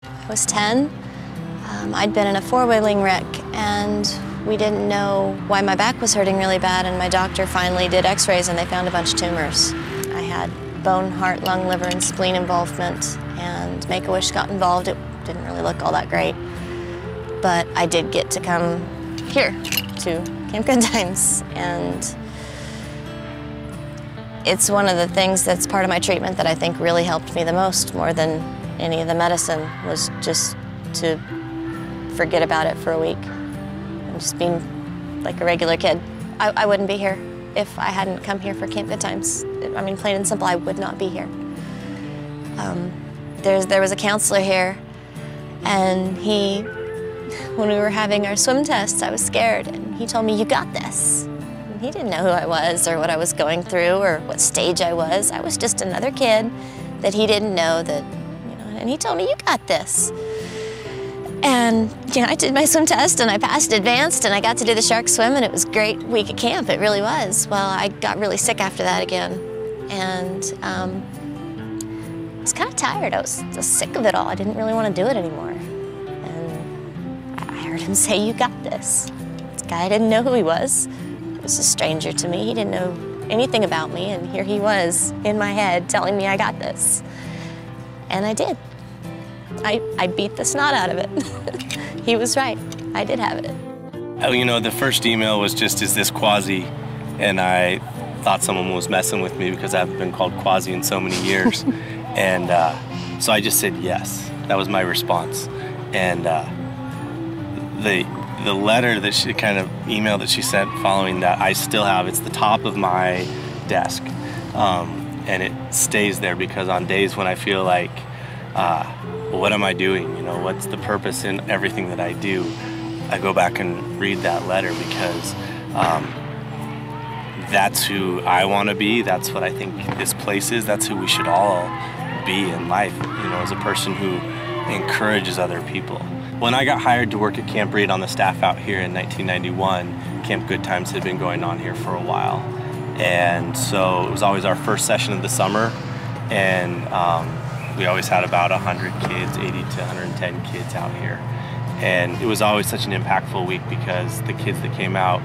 I was 10. I'd been in a four-wheeling wreck, and we didn't know why my back was hurting really bad, and my doctor finally did x-rays and they found a bunch of tumors. I had bone, heart, lung, liver, and spleen involvement, and Make-A-Wish got involved. It didn't really look all that great, but I did get to come here to Camp Goodtimes, and it's one of the things that's part of my treatment that I think really helped me the most, more than any of the medicine, was just to forget about it for a week and just being like a regular kid. I wouldn't be here if I hadn't come here for Camp Goodtimes. I mean, plain and simple, I would not be here. There was a counselor here, and when we were having our swim tests, I was scared, and he told me, "You got this." And he didn't know who I was or what I was going through or what stage I was. I was just another kid that he didn't know that, and he told me, "You got this." And I did my swim test and I passed advanced and I got to do the shark swim, and it was a great week at camp. It really was. Well, I got really sick after that again, and I was kind of tired. I was sick of it all. I didn't really want to do it anymore. And I heard him say, "You got this." This guy, I didn't know who he was. He was a stranger to me. He didn't know anything about me, and here he was in my head telling me I got this. And I did. I beat the snot out of it. He was right. I did have it. Oh, the first email was just, "Is this Quasi?" And I thought someone was messing with me because I haven't been called Quasi in so many years. And so I just said yes. That was my response. And the letter that she email that she sent following that, I still have. It's the top of my desk. And it stays there because on days when I feel like, what am I doing? What's the purpose in everything that I do? I go back and read that letter because that's who I want to be. That's what I think this place is. That's who we should all be in life, as a person who encourages other people. When I got hired to work at Camp Reed on the staff out here in 1991, Camp Goodtimes had been going on here for a while. And so it was always our first session of the summer, and we always had about 100 kids, 80 to 110 kids out here. And it was always such an impactful week because the kids that came out,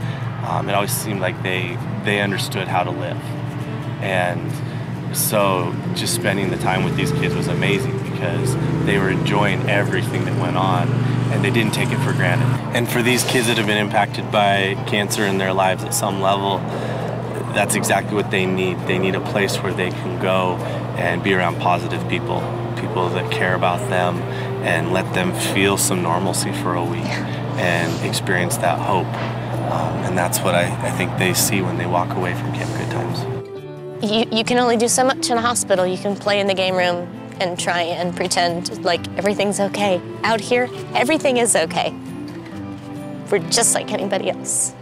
it always seemed like they understood how to live. And so just spending the time with these kids was amazing because they were enjoying everything that went on and they didn't take it for granted. And for these kids that have been impacted by cancer in their lives at some level, that's exactly what they need. They need a place where they can go and be around positive people, people that care about them, and let them feel some normalcy for a week and experience that hope. And that's what I think they see when they walk away from Camp Goodtimes. You can only do so much in a hospital. You can play in the game room and try and pretend like everything's okay. Out here, everything is okay. We're just like anybody else.